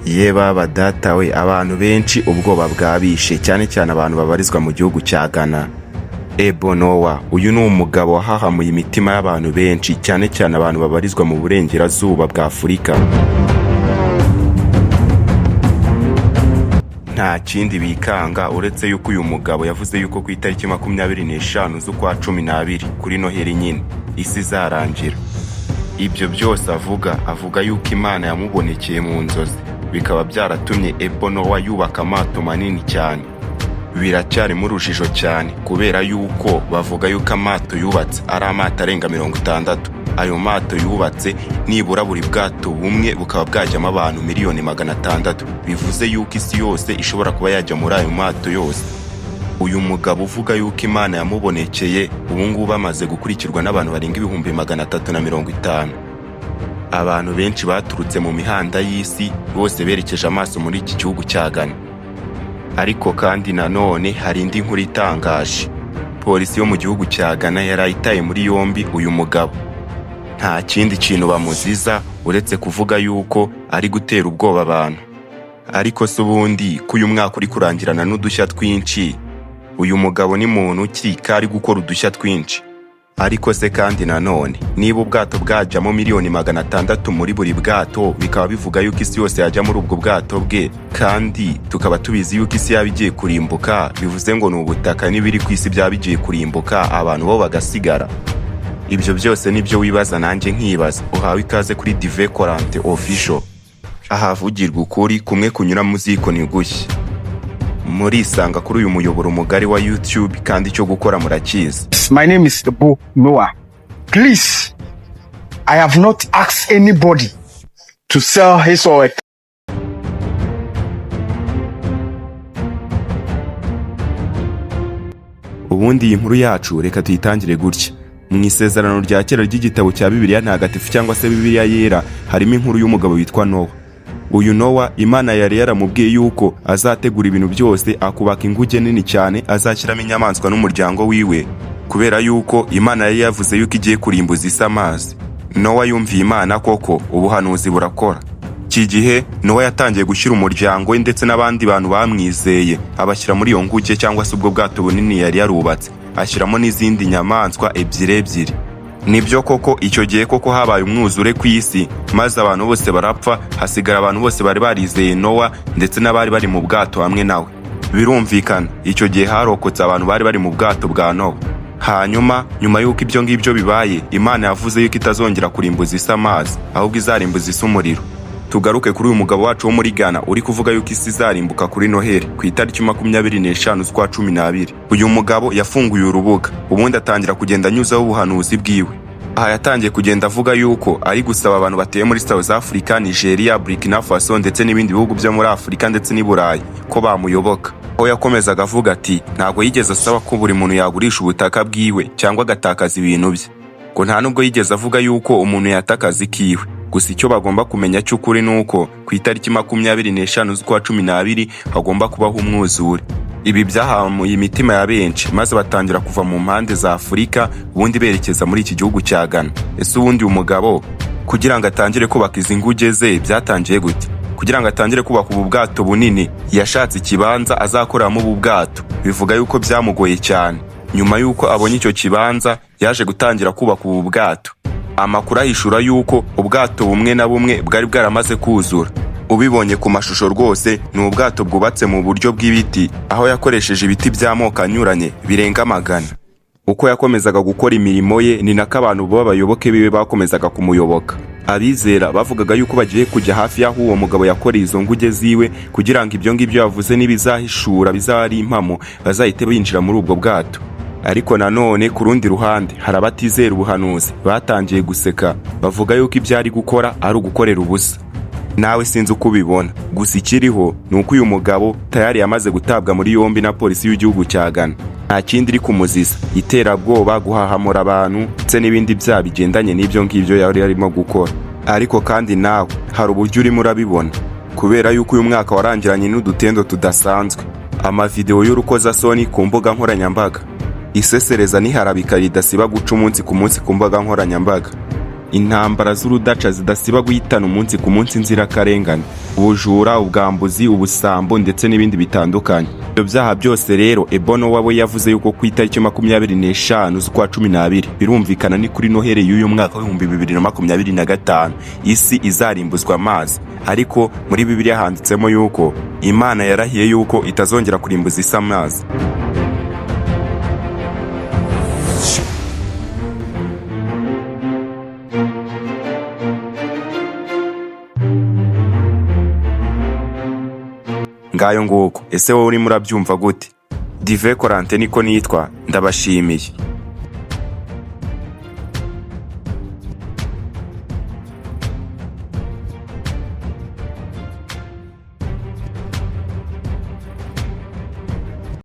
Ye baba data we, abantu benshi ubwoba bwabishe, cyane cyane abantu babarizwa mu gihugu cya Ghana. Ebo Noah, uyu ni umugabo wahahamuye imitima y'abantu benshi, cyane cyane abantu babarizwa mu burengerazuba bwa Afurika. Nta kindi bikanga uretse yuko uyu mugabo yavuze yuko ku itariki 25 z'ukwa 12 kuri Noheli nyine isi izarangira. Ibyo byose avuga yuko Imana yamubonekeye mu nzozi, bikaba byaratumye Ebo Noah yubaka amato manini cyane. Biracyari mu rujijo cyane kubera yuko bavuga yuko amato yubatse ari amato arenga 60. Ayo mato yubatse nibura buri bwato bumwe bukaba bwajyamo abantu 600,000. Bivuze yuko isi yose ishobora kuba yajya muri ayo mato yose. Uyu mugabo uvuga yuko Imana yamubonekeye ubu ngubu amaze gukurikirwa n'abantu barenga 350,000. Abantu benshi baturutse mu mihanda y'isi bose berekeje amaso muri iki gihugu cya Ghana. Ariko kandi nanone hari indi nkuru itangaje. Polisi yo mu gihugu cya Ghana yarayitaye muri yombi uyu mugabo. Nta kindi kintu bamuziza uretse kuvuga yuko ari gutera ubwoba abantu. Ariko se ubundi ko uyu mwaka uri kurangirana n'udushya twinshi, uyu mugabo ni muntu ki kari gukora udushya twinshi? Ariko se kandi nanone niba ubwato bwajyamo 600,000 muri buri bwato, bikaba bivuga yuko isi yose yajya muri ubwo bwato bwe, kandi tukaba tubizi yuko isi yabigiye kurimbuka, bivuze ngo n'ubutaka n'ibiri ku isi byabigiye kurimbuka, abantu bo bagasigara. Ibyo byose nibyo wibaza nanjye nkibaza. Uhawe ikaze kuri Dive Korante Official, ahavugirwa ukuri kumwe kunyura mu ziko ni gushya. Murisanga kuri uyu muyoboro mugari wa YouTube kandi cyo gukora murakizi. My name is Ebo Noah. Please, I have not asked anybody to sell his or her. Ubundi iyi nkuru yacu reka tuyitangire gutya. Mu isezerano rya kera ry'igitabo cya Bibiliya ntagatifu cyangwa se Bibiliya yera, harimo inkuru y'umugabo witwa Noah. Uyu Noah Imana yari yaramubwiye yuko azategura ibintu byose, akubaka inguge nini cyane azashyiramo inyamaswa n'umuryango wiwe, kubera yuko Imana yari yavuze yuko igiye kurimbuza isi amazi. Noah yumviye Imana koko, ubuhanuzi burakora. Iki gihe Noah yatangiye gushyira umuryango we ndetse n'abandi bantu bamwizeye, abashyira muri iyo nguge cyangwa se ubwo bwato bunini yari yarubatse, ashyiramo n'izindi nyamaswa ebyiri. Nibyo koko icyo gihe koko habaye umwuzure ku isi, maze abantu bose barapfa, hasigara abantu bose bari barizeye Noah ndetse n'abari bari mu bwato hamwe nawe. Birumvikana icyo gihe harokotse abantu bari bari mu bwato bwa Noah. Hanyuma nyuma y'uko ibyo ngibyo bibaye, Imana yavuze yuko itazongera kurimbuza isi amazi, ahubwo izarimbuza isi umuriro. Tugaruke kuri uyu mugabo wacu wo muri Ghana uri kuvuga yuko isi izarimbuka kuri Noheli ku itariki 25 z'ukwa 12. Uyu mugabo yafunguye urubuga, ubundi atangira kugenda anyuzaho ubuhanuzi bwiwe. Aha yatangiye kugenda avuga yuko ari gusaba abantu batuye muri South Africa, Nigeria, Burkina Faso ndetse n'ibindi bihugu byo muri Afurika ndetse n'i Burayi ko bamuyoboka. Aho yakomezaga avuga ati ntabwo yigeze asaba ko buri muntu yagurisha ubutaka bwiwe cyangwa agatakaza ibintu bye. Ngo nta nubwo yigeze avuga yuko umuntu yatakaza ikiwe. Gusa icyo bagomba kumenya cy'ukuri nuko ku itariki 25 z'ukwa 12 hagomba kubaho umwuzure. Ibi byahamuye imitima ya benshi, maze batangira kuva mu mpande za Afurika ubundi berekeza muri iki gihugu cya Ghana. Ese ubundi umugabo kugira ngo atangire kubaka izi nguge ze byatangiye gute? Kugira ngo atangire kubaka ubu bwato bunini, yashatse ikibanza azakoreramo ubu bwato. Bivuga yuko byamugoye cyane. Nyuma yuko abonye icyo kibanza, yaje gutangira kubaka ubu bwato. Amakuru ahishura yuko ubwato bumwe na bumwe bwari bwaramaze kuzura. Ubibonye ku mashusho rwose ni ubwato bwubatse mu buryo bw'ibiti, aho yakoresheje ibiti by'amoko anyuranye birenga 100. Uko yakomezaga gukora imirimo ye, ni nako abantu b'abayoboke biwe bakomezaga kumuyoboka. Abizera bavugaga yuko bagiye kujya hafi y'aho uwo mugabo yakoreye izo nguge ziwe, kugira ngo ibyo ngibyo yavuze n'ibizahishura bizari impamo, bazahite binjira muri ubwo bwato. Ariko nanone ku rundi ruhande hari abatizera ubuhanuzi, batangiye guseka, bavuga yuko ibyo ari gukora ari ugukorera ubusa. Nawe sinzi uko ubibona, gusa ikiriho ni uko uyu mugabo tayari yamaze gutabwa muri yombi na polisi y'igihugu cya Ghana. Nta kindi iri kumuziza, iterabwoba, guhahamura abantu ndetse n'ibindi byaha bigendanye n'ibyo ngibyo yari arimo gukora. Ariko kandi nawe hari uburyo urimo urabibona. kubera yuko uyu mwaka warangiranye n'udutendo tudasanzwe, amavideo y'urukozasoni ku mbuga nkoranyambaga, isesereza n'iharabika ridasiba guca umunsi ku munsi ku mbuga nkoranyambaga, intambara z'urudaca zidasiba guhitana umunsi ku munsi inzirakarengane, ubujura, ubwambuzi, ubusambo ndetse n'ibindi bitandukanye. Ibyo byaha byose rero Ebono we yavuze yuko ku itariki 25 z'ukwa 12 birumvikana ni kuri Noheli y'uyu mwaka wa 2025 isi izarimbuzwa amazi. Ariko muri Bibiliya handitsemo yuko Imana yarahiye yuko itazongera kurimbuza isi amazi. Ngayo nguko, ese wowe uri murabyumva gute? Dive Korante niko nitwa, ndabashimiye.